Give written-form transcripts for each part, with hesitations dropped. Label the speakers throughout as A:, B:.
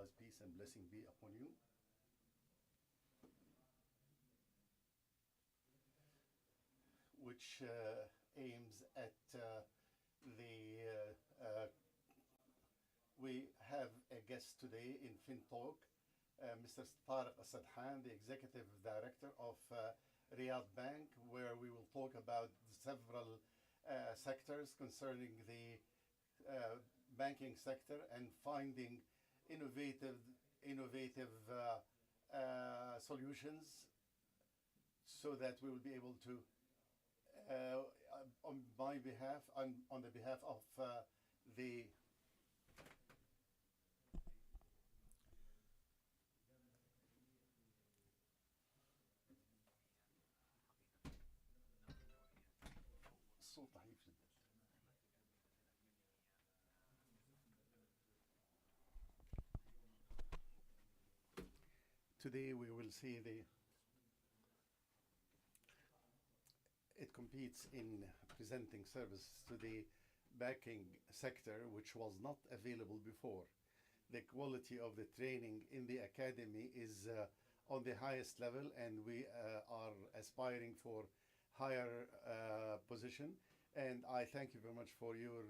A: Allah's peace and blessing be upon you. Which aims at we have a guest today in FinTalk, Mr. Tariq Sadhan, the Executive Director of Riyadh Bank, where we will talk about several sectors concerning the banking sector and finding innovative solutions so that we will be able to, on my behalf and on the behalf of the الصوت ضعيف جدا. Today we will see it competes in presenting service to the banking sector, which was not available before. The quality of the training in the academy is on the highest level, and we are aspiring for higher position. And I thank you very much for your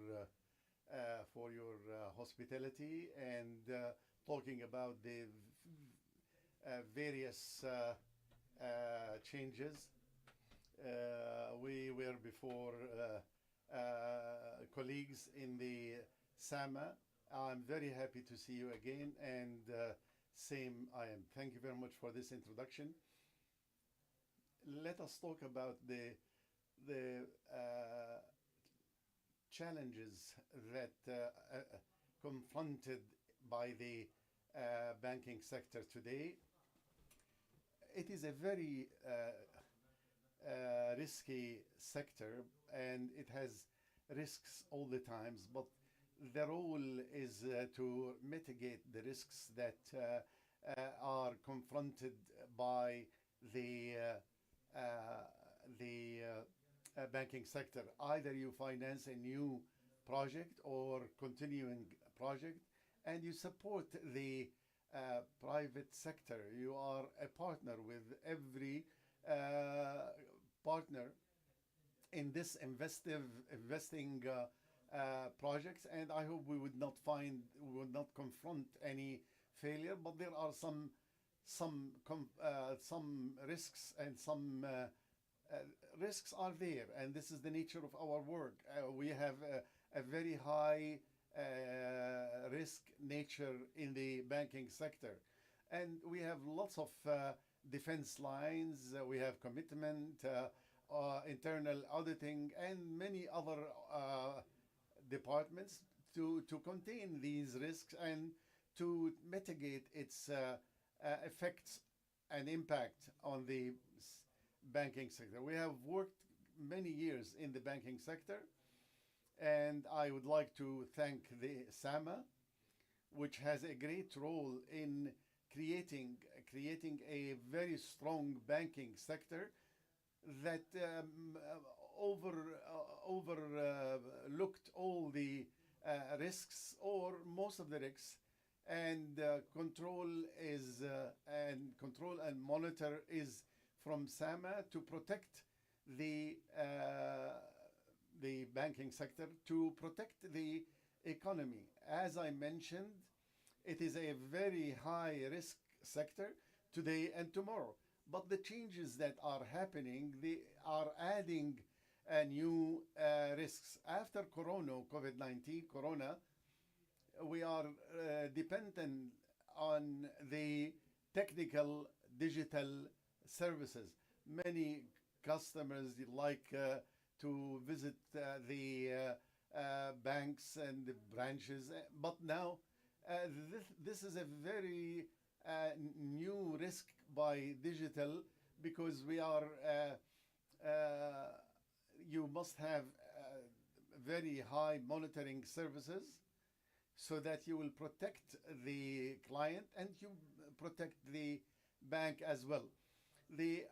A: hospitality and talking about the various changes. We were before colleagues in the SAMA. I'm very happy to see you again, and same I am. Thank you very much for this introduction. Let us talk about the challenges that confronted by the banking sector today. It is a very risky sector, and it has risks all the times, but the role is to mitigate the risks that are confronted by the banking sector. Either you finance a new project or continuing project, and you support the private sector. You are a partner with every partner in this investing projects, and I hope we would not confront any failure, but there are some risks, and some risks are there, and this is the nature of our work. We have a very high risk nature in the banking sector, and we have lots of defense lines. We have commitment, internal auditing, and many other departments to contain these risks and to mitigate its effects and impact on the banking sector. We have worked many years in the banking sector, and I would like to thank the SAMA, which has a great role in creating a very strong banking sector that overlooked all the risks, or most of the risks, and control and monitor is from SAMA to protect the banking sector, to protect the economy. As I mentioned, it is a very high risk sector today and tomorrow. But the changes that are happening, they are adding new risks. After COVID-19, we are dependent on the technical digital services. Many customers like to visit the banks and the branches, but now this is a very new risk by digital, because we are you must have very high monitoring services so that you will protect the client and you protect the bank as well. The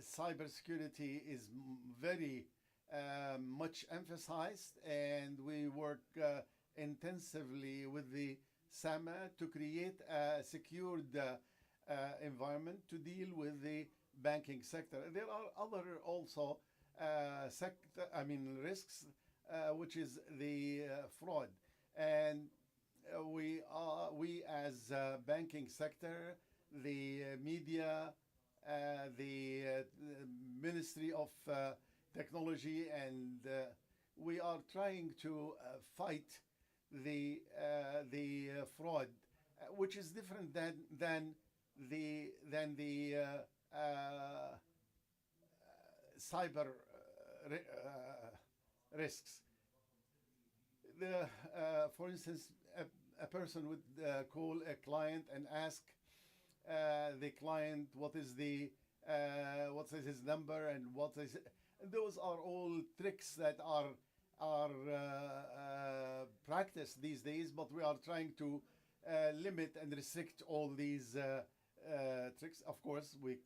A: cybersecurity is very much emphasized, and we work intensively with the SAMA to create a secured environment to deal with the banking sector. There are other also risks, which is the fraud, and we as banking sector, the media, the Ministry of Technology, and we are trying to fight the fraud, which is different than the cyber risks. For instance, a person would call a client and ask the client what is his number and what is it. Those are all tricks that are practiced these days, but we are trying to limit and restrict all these tricks. Of course, we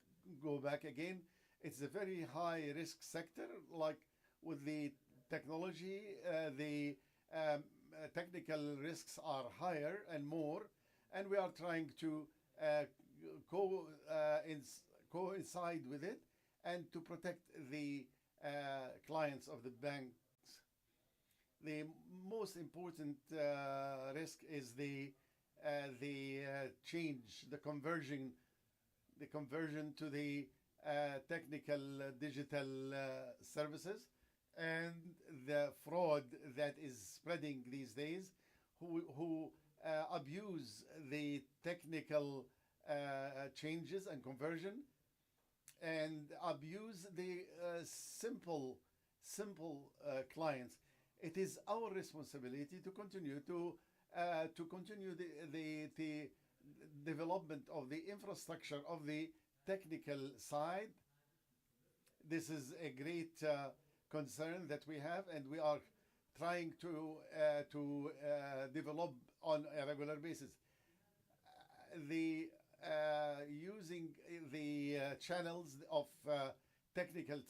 A: go back again. It's a very high risk sector, like with the technology, the technical risks are higher and more, and we are trying to coincide with it and to protect the clients of the banks. The most important risk is the change, the conversion to the technical digital services, and the fraud that is spreading these days, who abuse the technical changes and conversion, and abuse the simple clients. It is our responsibility to continue the development of the infrastructure of the technical side. This is a great concern that we have, and we are trying to develop on a regular basis. The using the channels of technical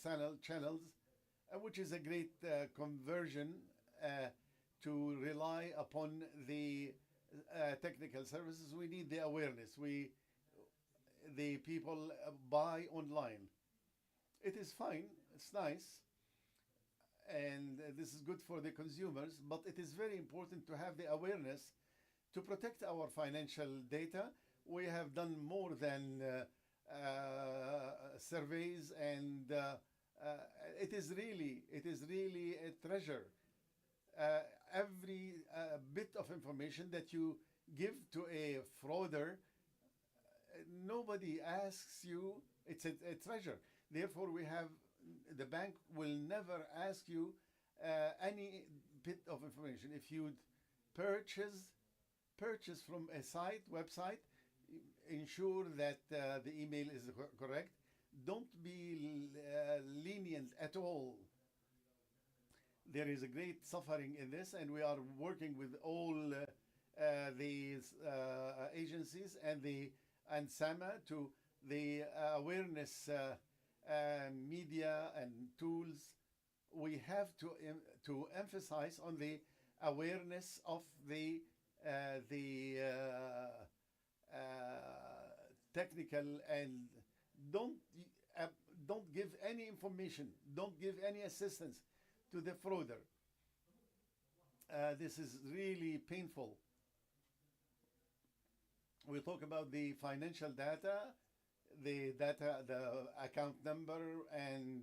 A: channels, which is a great conversion to rely upon the technical services. We need the awareness. The people buy online. It is fine. It's nice. And this is good for the consumers, but it is very important to have the awareness to protect our financial data. We have done more than surveys, and it is really a treasure. Every bit of information that you give to a frauder, nobody asks you. It's a treasure. Therefore, the bank will never ask you any bit of information. If you purchase from a website, ensure that the email is correct. Don't be lenient at all. There is a great suffering in this, and we are working with all these agencies and SAMA to the awareness media and tools. We have to emphasize on the awareness of the technical, and don't give any information, don't give any assistance to the frauder. This is really painful. We talk about the financial data, the account number, and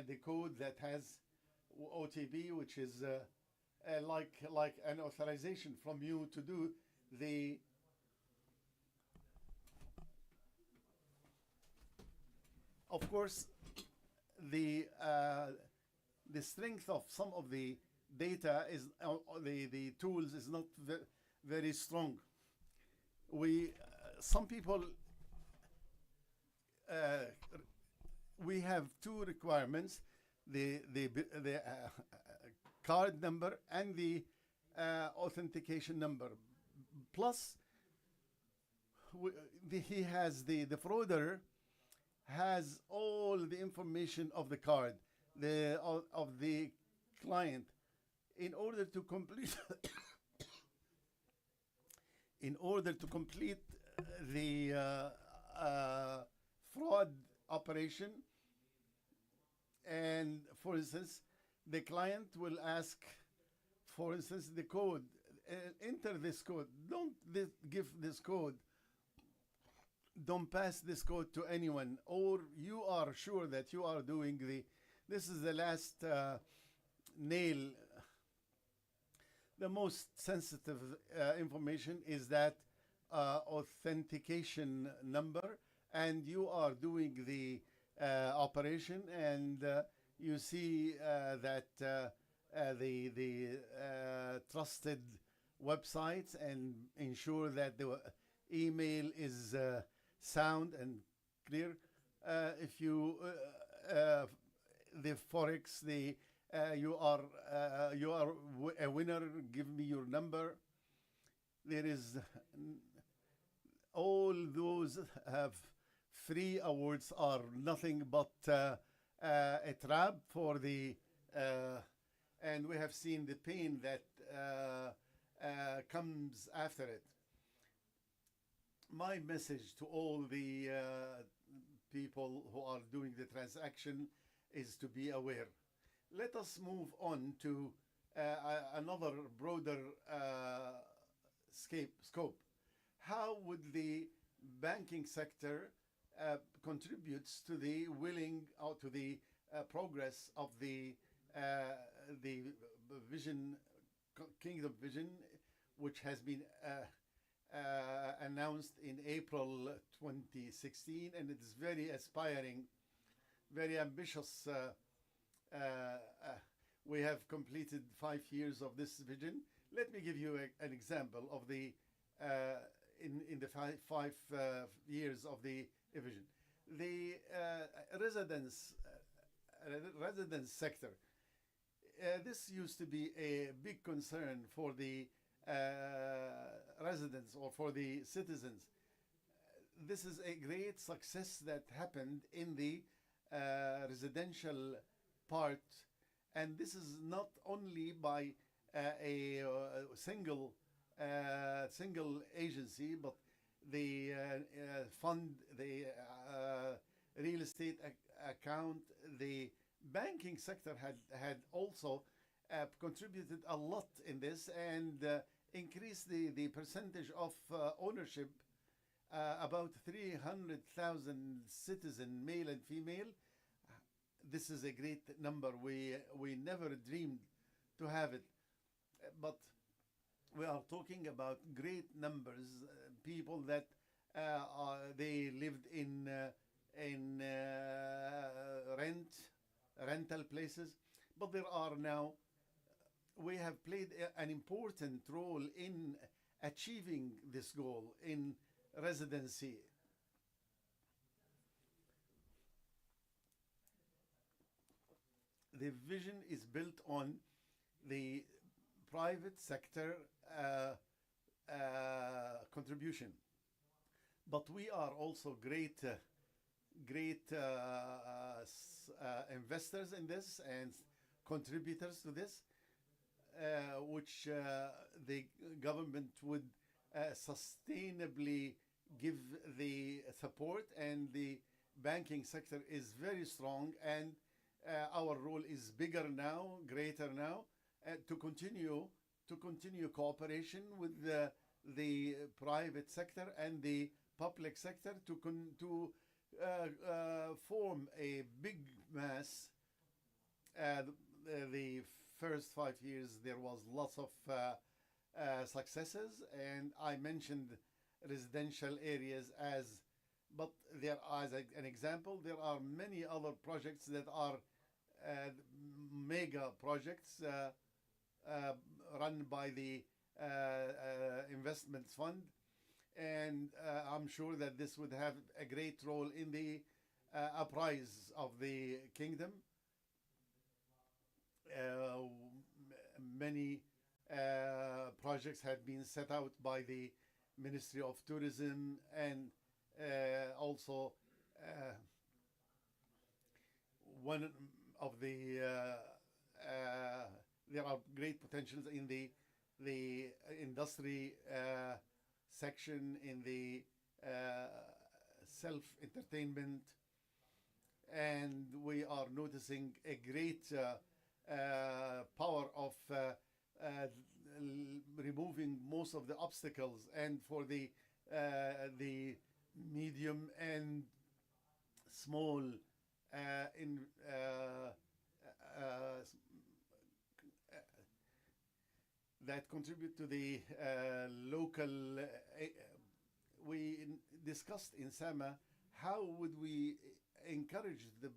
A: the code that has OTP, which is like an authorization from you to do the. Of course, the strength of some of the data is the tools is not very strong. Some people we have two requirements: the card number and the authentication number. Plus, the frauder has all the information of the card, of the client, in order to complete in order to complete the fraud operation. And for instance, the client will ask, for instance, the code. Enter this code. Don't give this code. Don't pass this code to anyone, or you are sure that you are doing the. This is the last nail. The most sensitive information is that authentication number, and you are doing the operation, and you see that the trusted websites, and ensure that the email is sound and clear. If you the forex, the you are a winner. Give me your number. There is all those have free awards are nothing but a trap for the and we have seen the pain that comes after it. My message to all the people who are doing the transaction is to be aware. Let us move on to another broader scope. How would the banking sector contributes to the willing or to the progress of the vision, kingdom vision, which has been announced in April 2016, and it is very aspiring, very ambitious. We have completed 5 years of this vision. Let me give you an example of the in the five years of the vision. The residence sector. This used to be a big concern for the residents or for the citizens. This is a great success that happened in the residential part, and this is not only by a single agency, but the fund, the real estate account, the banking sector had also contributed a lot in this, and increased the percentage of ownership. About 300,000 citizens, male and female. This is a great number. We never dreamed to have it, but we are talking about great numbers. People that they lived in rental places, but there are now. We have played an important role in achieving this goal in residency. The vision is built on the private sector contribution, but we are also great investors in this and contributors to this, which the government would sustainably give the support, and the banking sector is very strong, and our role is bigger now, greater now, to continue cooperation with the private sector and the public sector to form a big mass. The first 5 years there was lots of successes, and I mentioned residential areas but there, as an example, there are many other projects that are mega projects run by the investment fund, and I'm sure that this would have a great role in the uprise of the kingdom. Many projects had been set out by the Ministry of Tourism, and also one of the there are great potentials in the industry section, in the self entertainment, and we are noticing a great power of removing most of the obstacles, and for the medium and small in that contribute to the local. We discussed in Sama how would we encourage the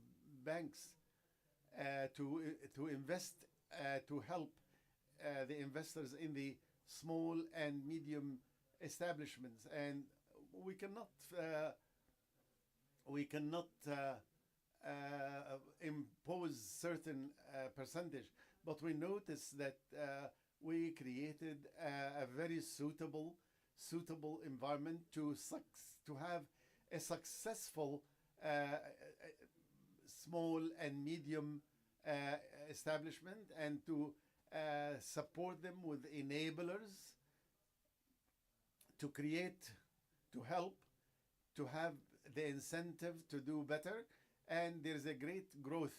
A: banks to invest to help the investors in the small and medium establishments, and we cannot we cannot impose certain percentage, but we noticed that we created a very suitable environment to have a successful small and medium establishment, and to support them with enablers to create, to help, to have the incentive to do better. And there's a great growth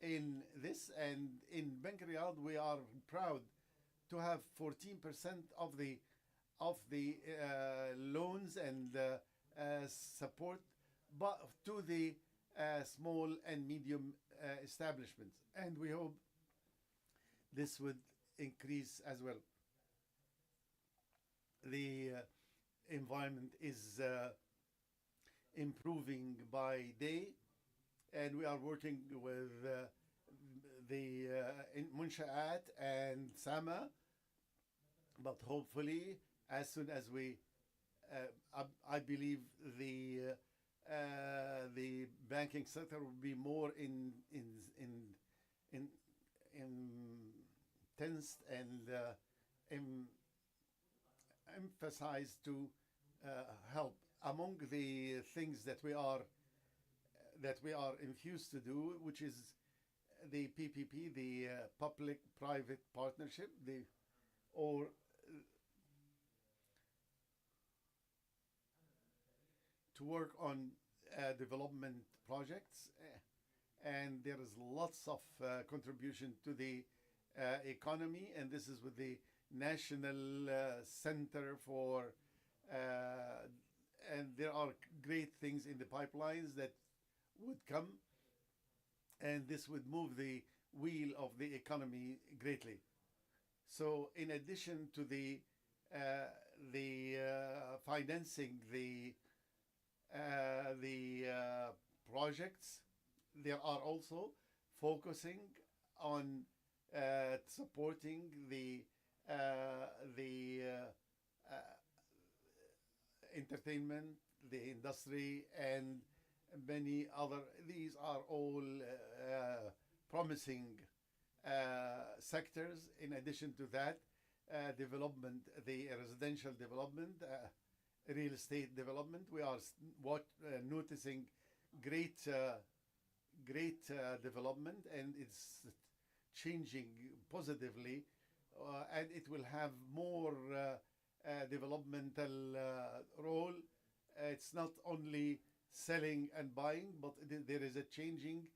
A: in this. And in Bank Riyadh, we are proud to have 14% of the loans and support, but to the small and medium establishments. And we hope this would increase as well. The environment is improving by day, and we are working with the Munshaat and Sama, but hopefully as soon as we I believe the banking sector will be more in intense and emphasized to help. Among the things that we are infused to do, which is the PPP, the public-private partnership, or to work on development projects, and there is lots of contribution to the economy, and this is with the National Center for, and there are great things in the pipelines that would come, and this would move the wheel of the economy greatly. So, in addition to the financing the projects, there are also focusing on supporting the entertainment, the industry, and many other. These are all promising sectors. In addition to that, development, the residential development, real estate development, we are noticing great development, and it's changing positively, and it will have more developmental role. It's not only selling and buying, but there is a changing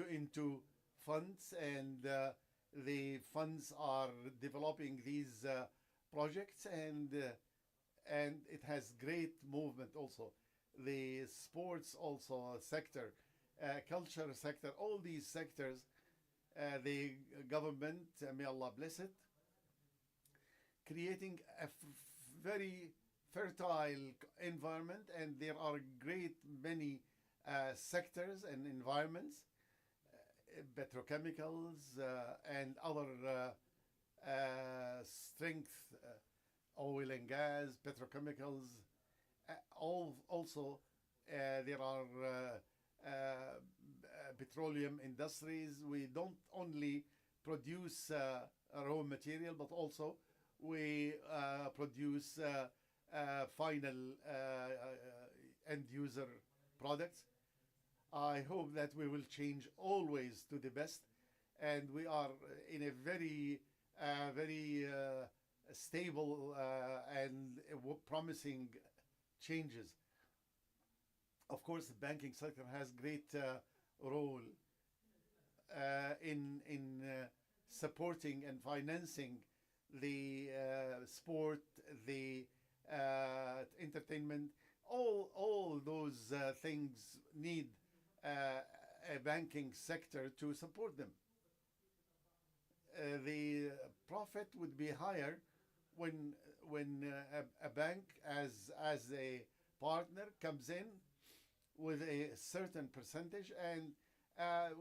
A: into funds, and the funds are developing these projects, and it has great movement also. The sports also sector, culture sector, all these sectors, the government, may Allah bless it, creating a very fertile environment, and there are great many sectors and environments, petrochemicals and other strength, oil and gas, petrochemicals. Also, there are petroleum industries. We don't only produce raw material, but also we produce final end user products. I hope that we will change always to the best, and we are in a very stable and promising changes. Of course, the banking sector has great role in supporting and financing the sport, the entertainment. All those things need a banking sector to support them. The profit would be higher when a bank as a partner comes in with a certain percentage, and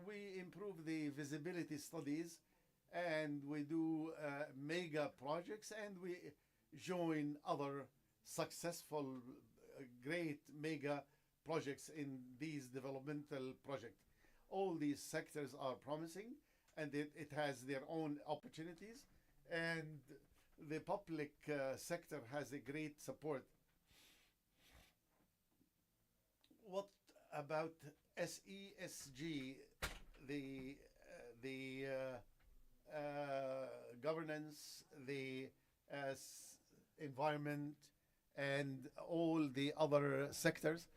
A: we improve the visibility studies, and we do mega projects, and we join other successful great mega projects in these developmental projects. All these sectors are promising, and it has their own opportunities, and the public sector has a great support. What about SESG, the governance, the environment, and all the other sectors?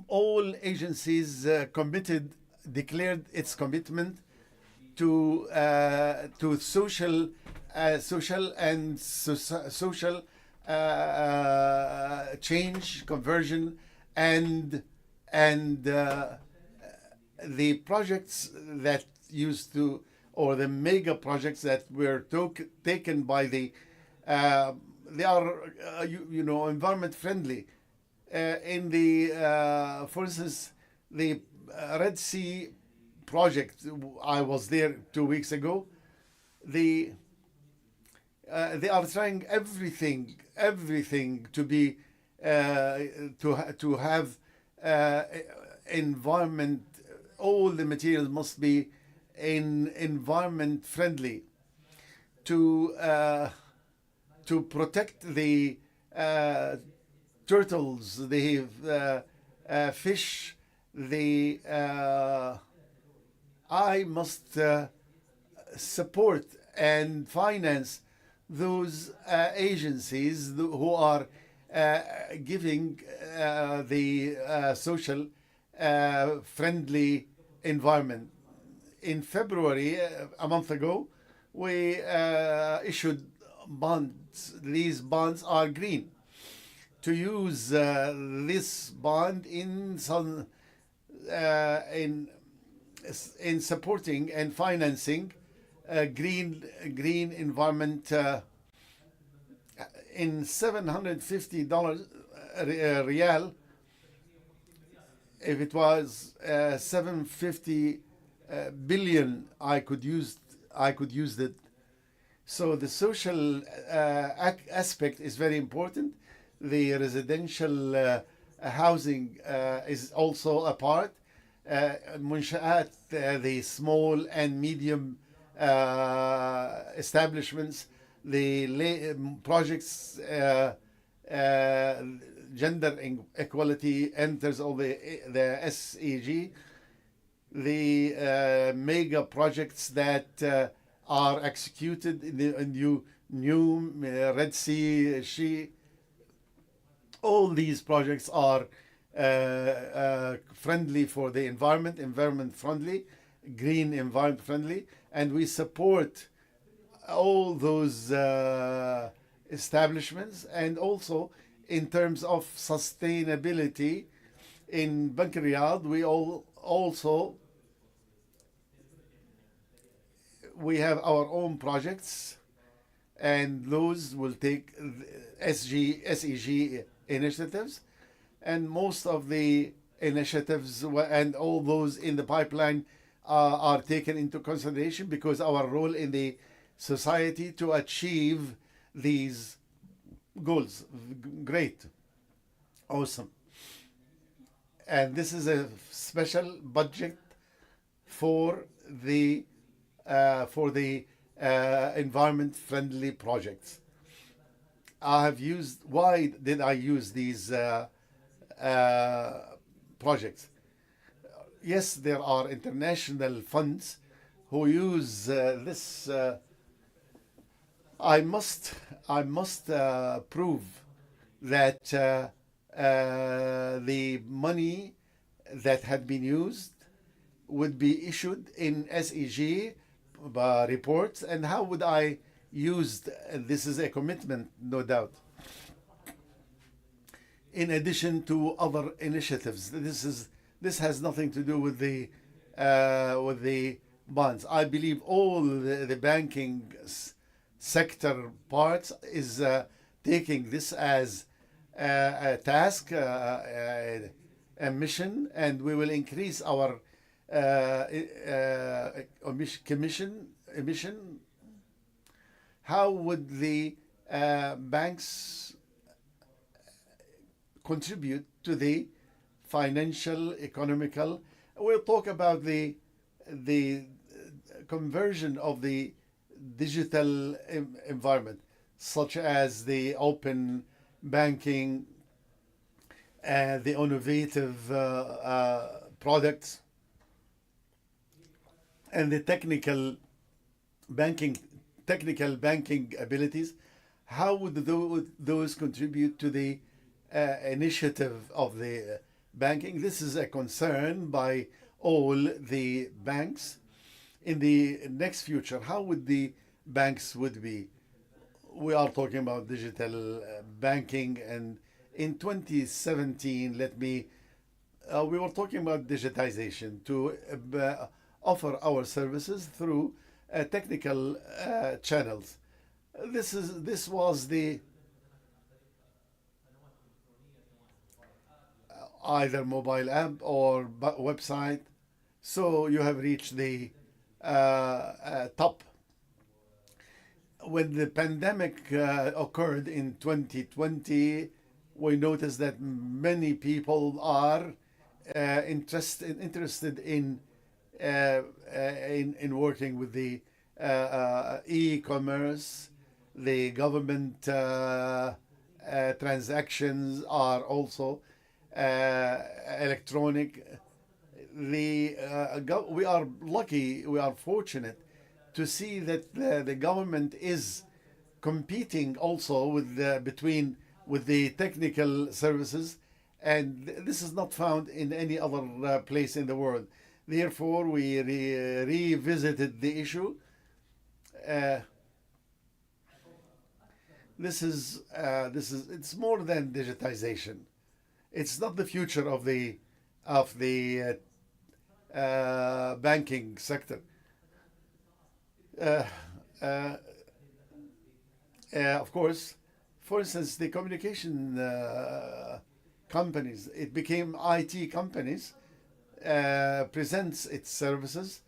A: All agencies declared its commitment to social and social change, conversion, and the projects that used to, or the mega projects that were taken by they are environment friendly. For instance, the Red Sea project. I was there 2 weeks ago. They are trying everything to be to have environment. All the materials must be environment friendly to protect the turtles, the fish. I must support and finance those agencies who are giving the social friendly environment. In February, a month ago, we issued bonds. These bonds are green. To use this bond in supporting and financing green environment in $750 real. If it was 750 billion, I could use it. So the social aspect is very important. The residential housing is also a part. Munshaat, the small and medium establishments, the projects, gender equality enters all the SEG, the mega projects that are executed in the new Red Sea. All these projects are friendly for the environment friendly, green environment friendly, and we support all those establishments. And also in terms of sustainability, in Bank Riyadh, we have our own projects, and those will take SEG initiatives, and most of the initiatives and all those in the pipeline are taken into consideration, because our role in the society to achieve these goals. Great. Awesome. And this is a special budget for the environment friendly projects. Why did I use these projects? Yes, there are international funds who use this I must I must prove that the money that had been used would be issued in SEG reports, and how would I use this is a commitment, no doubt. In addition to other initiatives, this has nothing to do with the bonds. I believe all the banking sector parts is taking this as a task, a mission, and we will increase our commission emission. How would the banks contribute to the financial, economical? We'll talk about the conversion of the digital environment, such as the open banking, the innovative products, and the banking technical banking abilities. How would those contribute to the initiative of the banking? This is a concern by all the banks. In the next future, how would the banks would be? We are talking about digital banking, and in 2017, we were talking about digitization to offer our services through technical channels. This was the either mobile app or website. So you have reached the top. When the pandemic occurred in 2020, we noticed that many people are interested in working with the e-commerce. The government transactions are also electronic. We are lucky, we are fortunate to see that the government is competing also with the technical services, and this is not found in any other place in the world. Therefore, we revisited the issue. Uh, it's more than digitization. It's not the future of the banking sector. Uh, uh, of course, for instance, the communication companies, it became IT companies, presents its services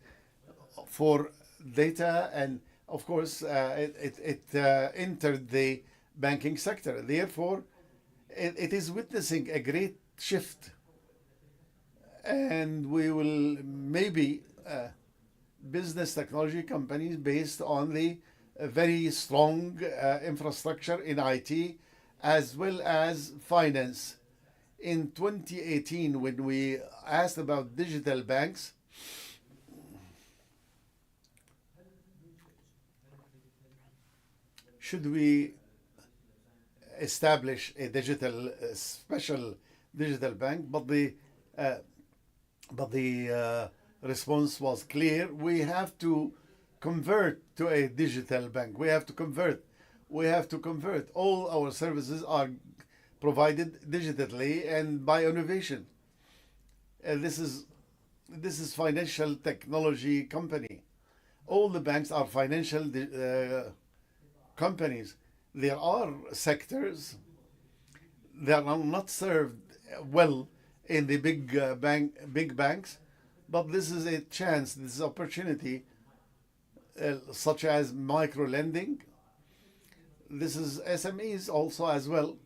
A: for data, and of course, it entered the banking sector. Therefore, it is witnessing a great shift, and we will maybe business technology companies based on the very strong infrastructure in IT as well as finance. In 2018, when we asked about digital banks, should we establish a special digital bank? Uh, but the response was clear. We have to convert to a digital bank. We have to convert. We have to convert. All our services are provided digitally and by innovation. This is financial technology company. All the banks are financial companies. There are sectors that are not served well in the big banks, but this is a chance, this is opportunity, such as micro lending. This is SMEs also as well.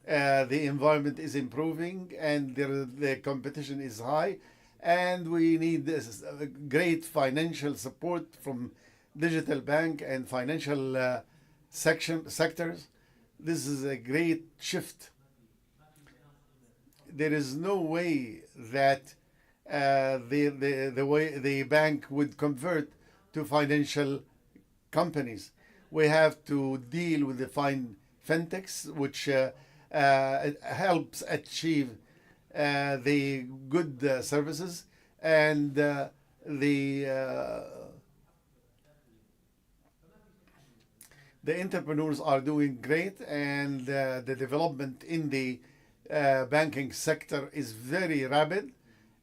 A: The environment is improving, and the competition is high, and we need this great financial support from digital bank and financial sectors. This is a great shift. There is no way that the way the bank would convert to financial companies. We have to deal with the fintechs, which it helps achieve the good services, and the uh, the entrepreneurs are doing great, and the development in the banking sector is very rapid,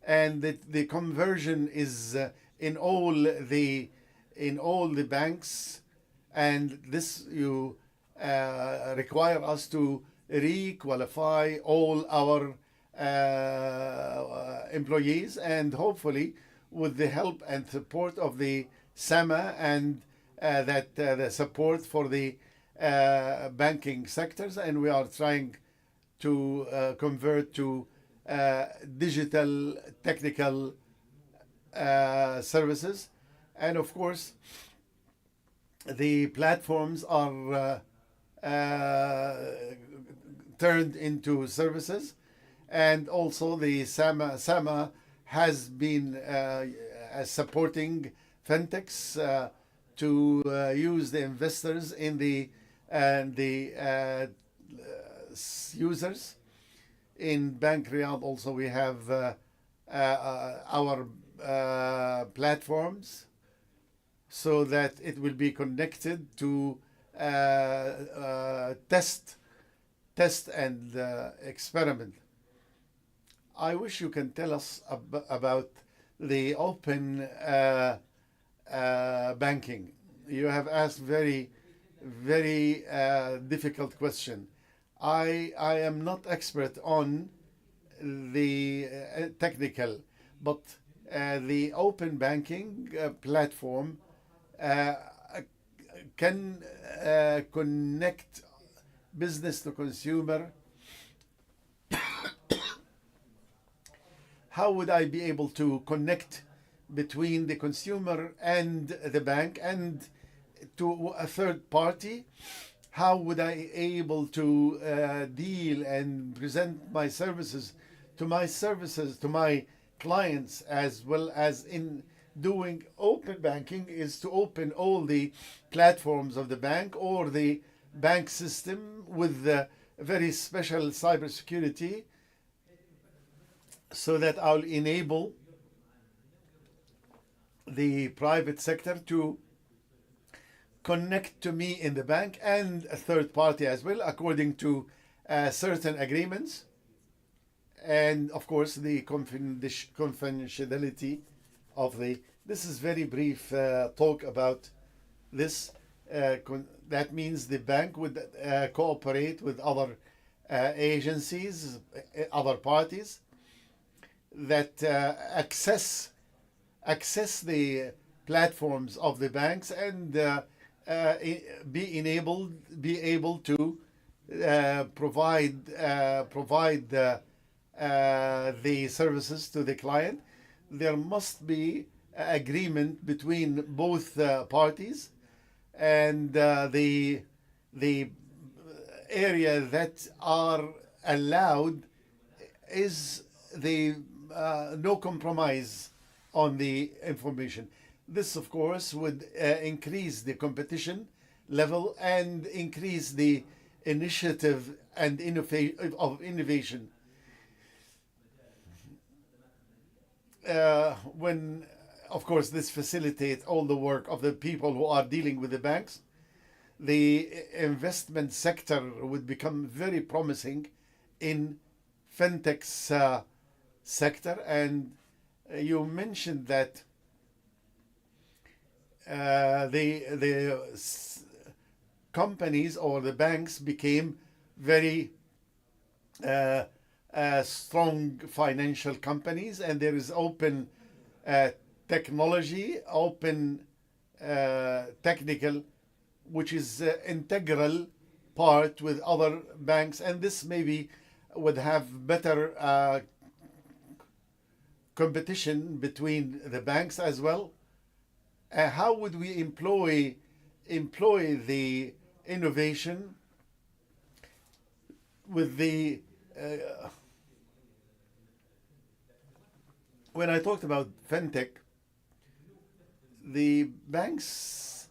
A: and the conversion is in all the in all the banks, and this you require us to re-qualify all our employees, and hopefully with the help and support of the SAMA, and the support for the banking sectors, and we are trying to convert to digital technical services, and of course the platforms are turned into services, and also the SAMA has been supporting fintechs to use the investors in the users. In Bank Riyadh also we have our platforms, so that it will be connected to test and experiment. I wish you can tell us about the open banking. You have asked very difficult question. I am not expert on the technical, but the open banking platform uh, can connect business to consumer. How would I be able to connect between the consumer and the bank and to a third party? How would I able to deal and present my services to my clients, as well as in doing open banking is to open all the platforms of the bank or the bank system with very special cybersecurity, so that I'll enable the private sector to connect to me in the bank and a third party as well, according to certain agreements, and of course the confidentiality of the. This is very brief talk about this. That means the bank would cooperate with other agencies, other parties that access the platforms of the banks, and be able to provide the services to the client. There must be agreement between both parties, and the area that are allowed is the no compromise on the information. This, of course, would increase the competition level and increase the initiative and innovation. When, of course, this facilitates all the work of the people who are dealing with the banks, the investment sector would become very promising in fintech's sector. And you mentioned that the companies or the banks became very strong financial companies, and there is open technology, open technical, which is integral part with other banks, and this maybe would have better competition between the banks as well. How would we employ the innovation with the when I talked about fintech, the banks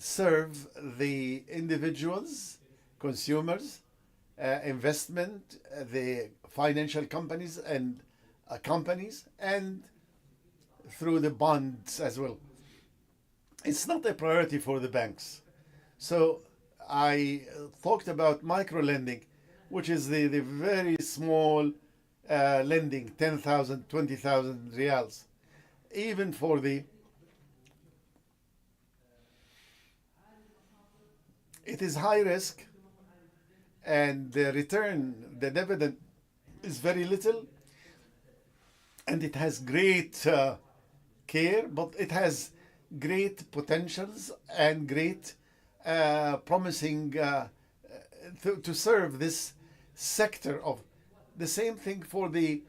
A: serve the individuals, consumers, investment, the financial companies and through the bonds as well. It's not a priority for the banks. So I talked about micro lending, which is the very small lending, 10,000, 20,000 reals. Even for the, it is high risk and the return, the dividend is very little, and it has great care, but it has great potentials and great promising to serve this sector of. The same thing for the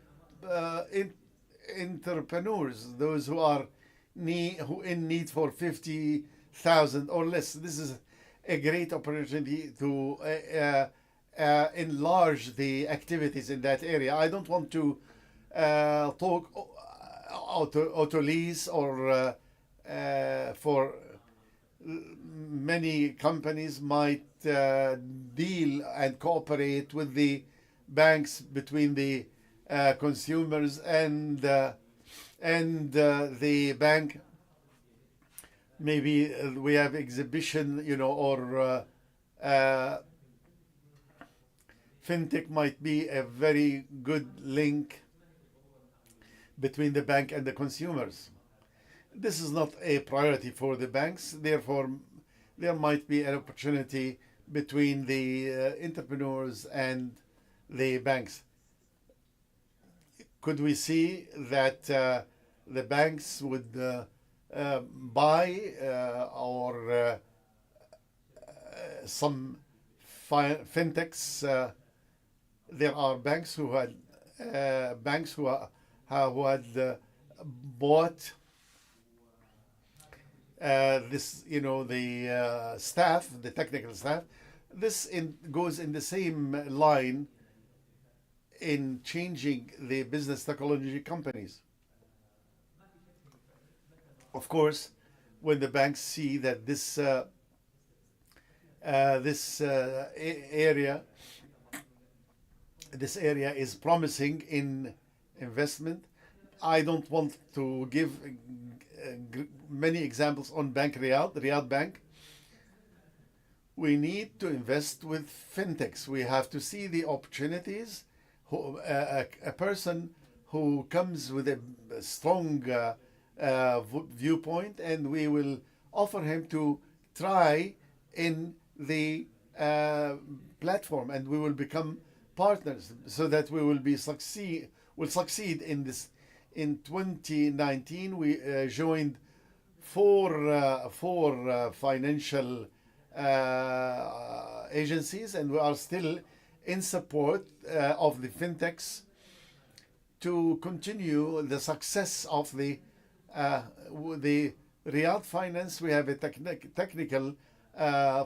A: entrepreneurs, those who in need for 50,000 or less. This is a great opportunity to enlarge the activities in that area. I don't want to talk auto lease or for many companies might deal and cooperate with the banks between the consumers and the bank. Maybe we have exhibition, or fintech might be a very good link between the bank and the consumers. This is not a priority for the banks, therefore there might be an opportunity between the entrepreneurs and the banks. Could we see that the banks would buy or some fintechs? There are banks who had bought this, the staff, the technical staff. This goes in the same line in changing the business technology companies. Of course, when the banks see that this area is promising in investment. I don't want to give many examples on Riyadh Bank. We need to invest with fintechs. We have to see the opportunities. A person who comes with a strong viewpoint, and we will offer him to try in the platform, and we will become partners so that we will succeed in this. In 2019, we joined four financial agencies, and we are still in support of the fintechs to continue the success of the Riyadh Finance. We have a technical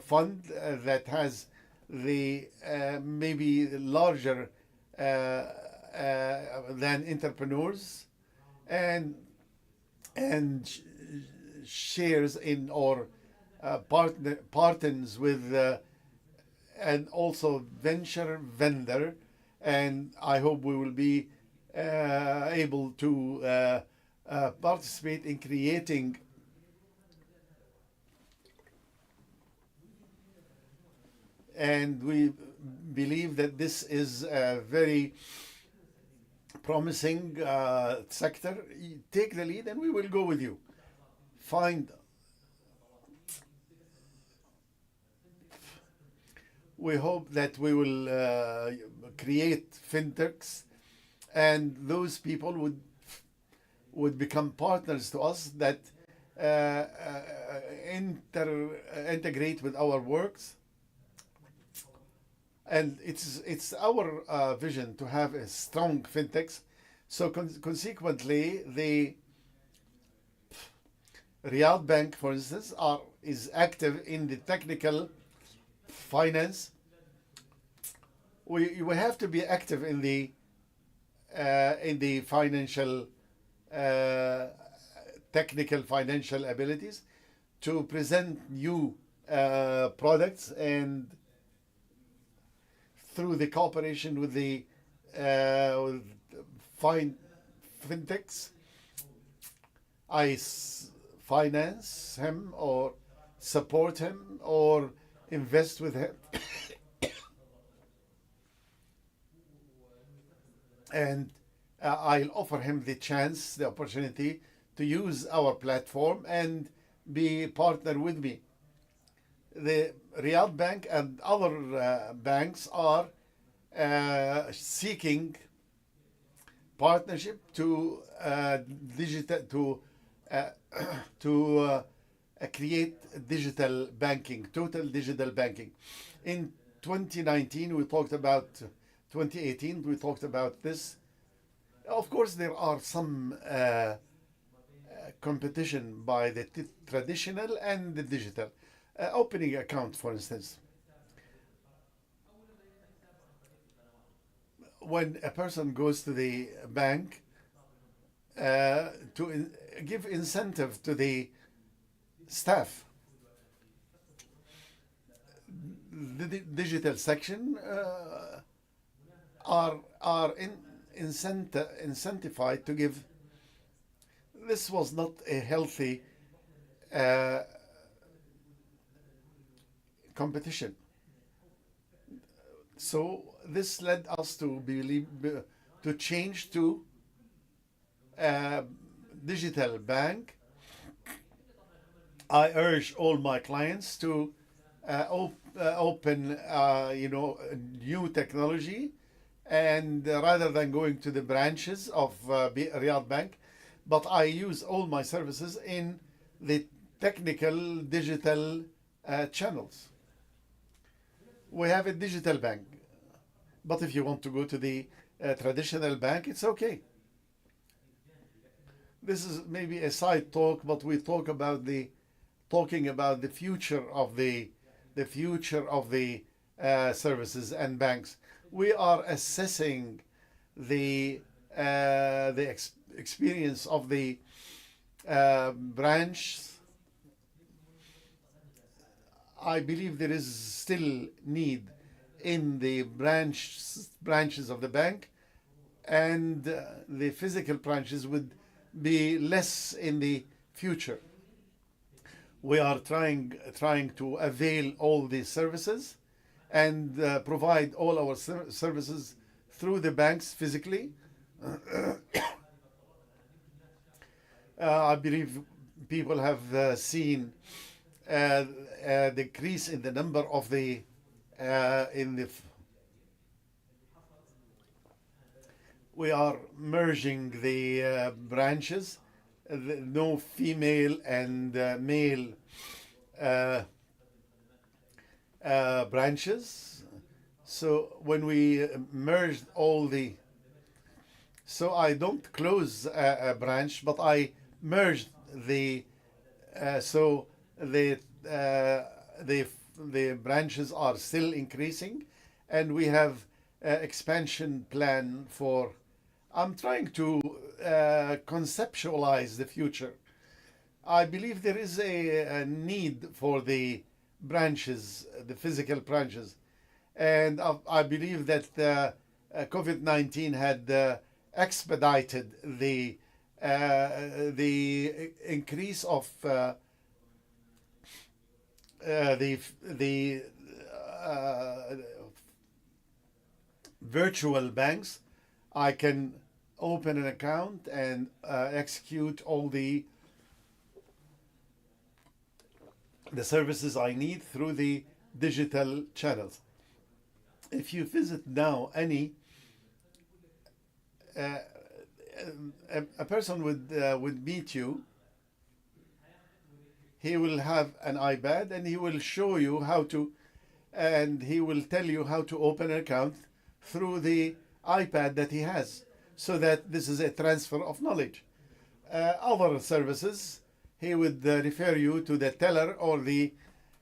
A: fund that has the maybe larger than entrepreneurs and shares in or partners with and also venture vendor, and I hope we will be able to participate in creating and we believe that this is a very promising sector. Take the lead and we will go with you. We hope that we will create fintechs, and those people would become partners to us that integrate with our works. And it's our vision to have a strong fintechs. So consequently, the Riyadh Bank, for instance, is active in the technical finance. We have to be active in the financial technical financial abilities to present new products, and through the cooperation with the with fintechs, I finance him or support him or invest with him, and I'll offer him the chance, the opportunity to use our platform and be partner with me. The Riyadh Bank and other banks are seeking partnership to digital uh, to create digital banking, total digital banking. In 2019, we talked about 2018, we talked about this. Of course, there are some competition by the traditional and the digital. Opening account, for instance, when a person goes to the bank to give incentive to the staff, the digital section are incentivized to give. This was not a healthy uh, competition. So this led us to believe to change to digital bank. I urge all my clients to open, new technology, and rather than going to the branches of Riyadh Bank, but I use all my services in the technical digital channels. We have a digital bank, but if you want to go to the traditional bank, it's okay. This is maybe a side talk, but we talking about the future of the services and banks. We are assessing the experience of the branch. I believe there is still need in the branches of the bank, and the physical branches would be less in the future. We are trying to avail all these services and provide all our services through the banks physically. I believe people have seen the decrease in the number of the we are merging the branches, no female and male branches. So when we merged all the, so I don't close a branch, but I merged the, so the branches are still increasing, and we have expansion plan for. I'm trying to conceptualize the future. I believe there is a need for the branches, the physical branches, and I believe that COVID-19 had expedited the increase of the virtual banks. I can open an account and execute all the services I need through the digital channels. If you visit now any a person would meet you. He will have an iPad and he will show you how to, and he will tell you how to open an account through the iPad that he has, so that this is a transfer of knowledge. Other services, he would refer you to the teller or the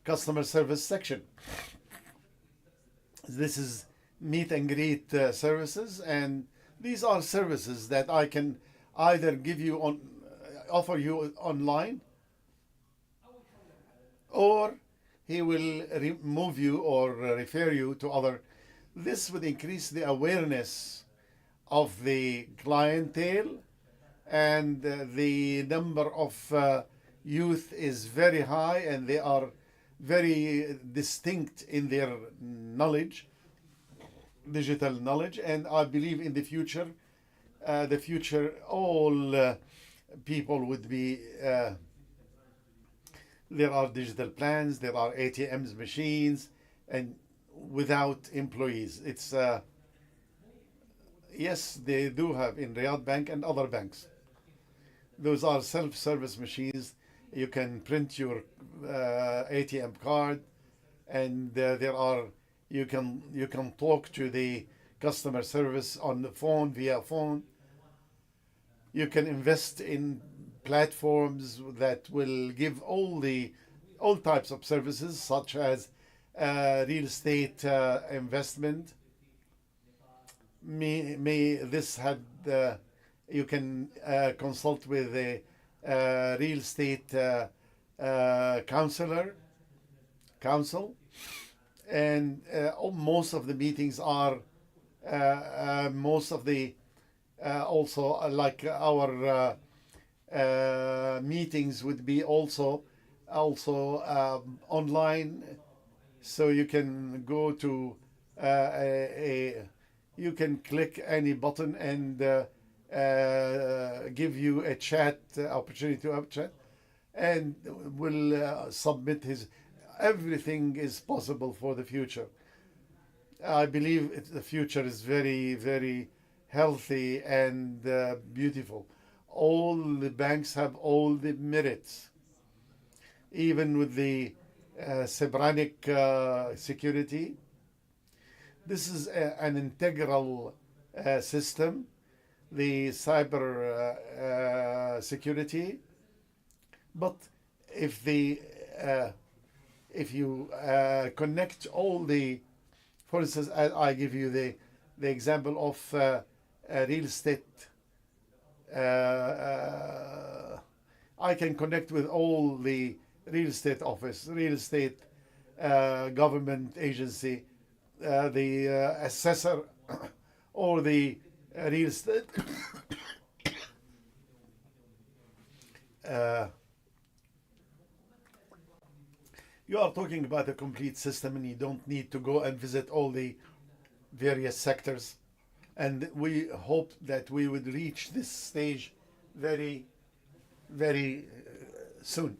A: customer service section. This is meet and greet services, and these are services that I can either give you on, offer you online, or he will move you or refer you to other. This would increase the awareness of the clientele, and the number of youth is very high, and they are very distinct in their knowledge, digital knowledge. And I believe in the future, all people would be. There are digital plans, there are ATMs, machines, and without employees. It's yes, they do have in Riyadh Bank and other banks. Those are self-service machines. You can print your ATM card, and there are you can talk to the customer service on the phone via phone. You can invest in platforms that will give all types of services, such as real estate investment. May this had you can consult with a real estate council, and most of the meetings are most of the also like our meetings would be also online, so you can go to you can click any button and give you a chat opportunity to have chat, and will submit his. Everything is possible for the future. I believe the future is very, very healthy and beautiful. All the banks have all the merits, even with the Cybranic security. This is an integral system, the cyber security. But if the if you connect all the, for instance, I give you the example of real estate. I can connect with all the real estate office, real estate government agency, the assessor, or the real estate. You are talking about a complete system, and you don't need to go and visit all the various sectors. And we hope that we would reach this stage very, very soon.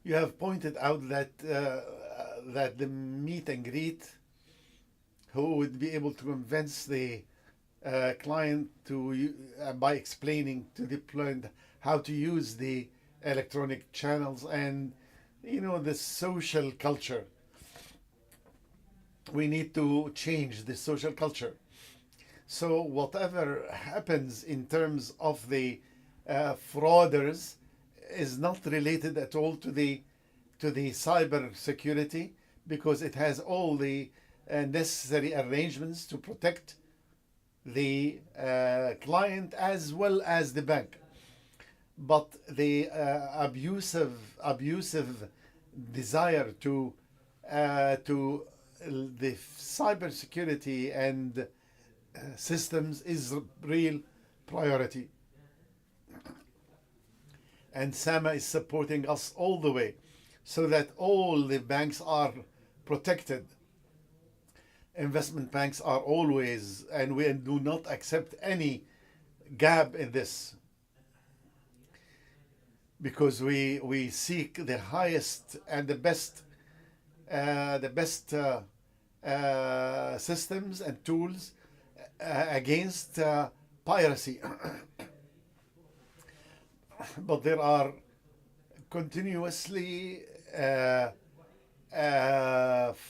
A: You have pointed out that that the meet and greet, who would be able to convince the client to by explaining to the client how to use the electronic channels, and the social culture. We need to change the social culture. So whatever happens in terms of the frauders is not related at all to the cyber security, because it has all the necessary arrangements to protect the client as well as the bank. But the abusive desire to the cyber security and systems is real priority, and SAMA is supporting us all the way, so that all the banks are protected. Investment banks are always, and we do not accept any gap in this, because we seek the highest and the best systems and tools against piracy. But there are continuously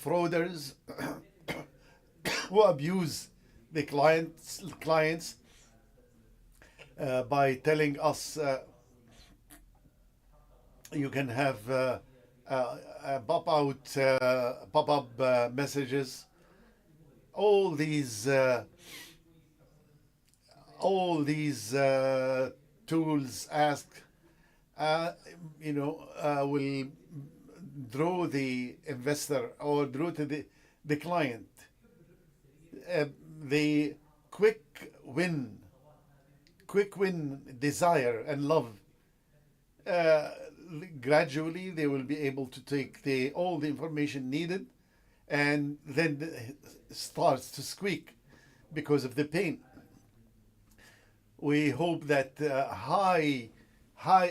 A: frauders who abuse the clients by telling us you can have pop-up messages. All these tools ask uh, will draw the investor or draw to the client uh, the quick win, quick win desire and love. Uh, Gradually, they will be able to take all the information needed, and then starts to squeak because of the pain. We hope that high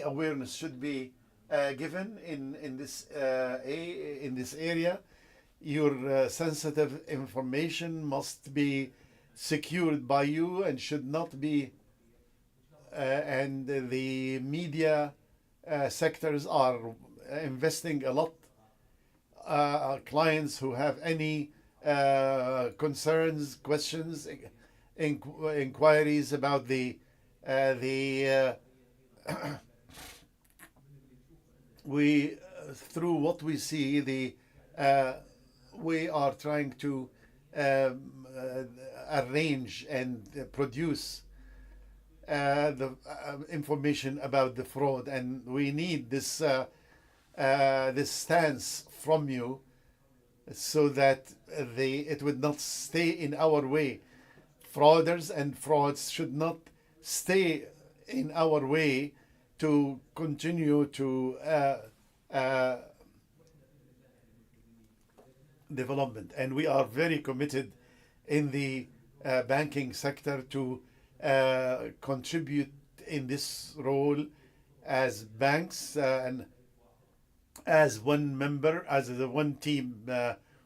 A: awareness should be given in this area. Your sensitive information must be secured by you and should not be. And the media sectors are investing a lot. Clients who have any concerns, questions, inquiries about the we through what we see, the we are trying to arrange and produce the information about the fraud, and we need this stance from you so that it would not stay in our way. Frauders and frauds should not stay in our way to continue to development. And we are very committed in the banking sector to contribute in this role as banks, and as one member, as the one team,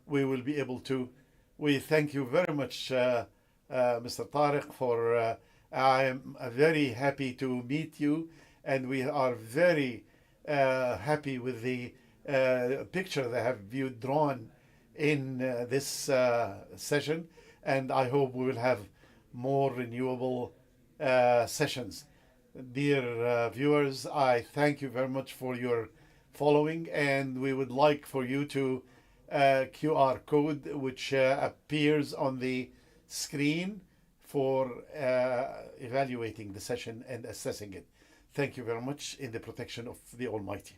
A: we will be able to. We thank you very much, Mr. Tariq, for. I am very happy to meet you, and we are very happy with the picture that have you drawn in this session, and I hope we will have more renewable sessions. Dear viewers, I thank you very much for your following, and we would like for you to QR code which appears on the screen for evaluating the session and assessing it. Thank you very much, in the protection of the Almighty.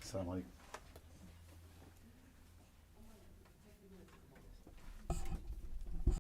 A: Assalamu alaikum.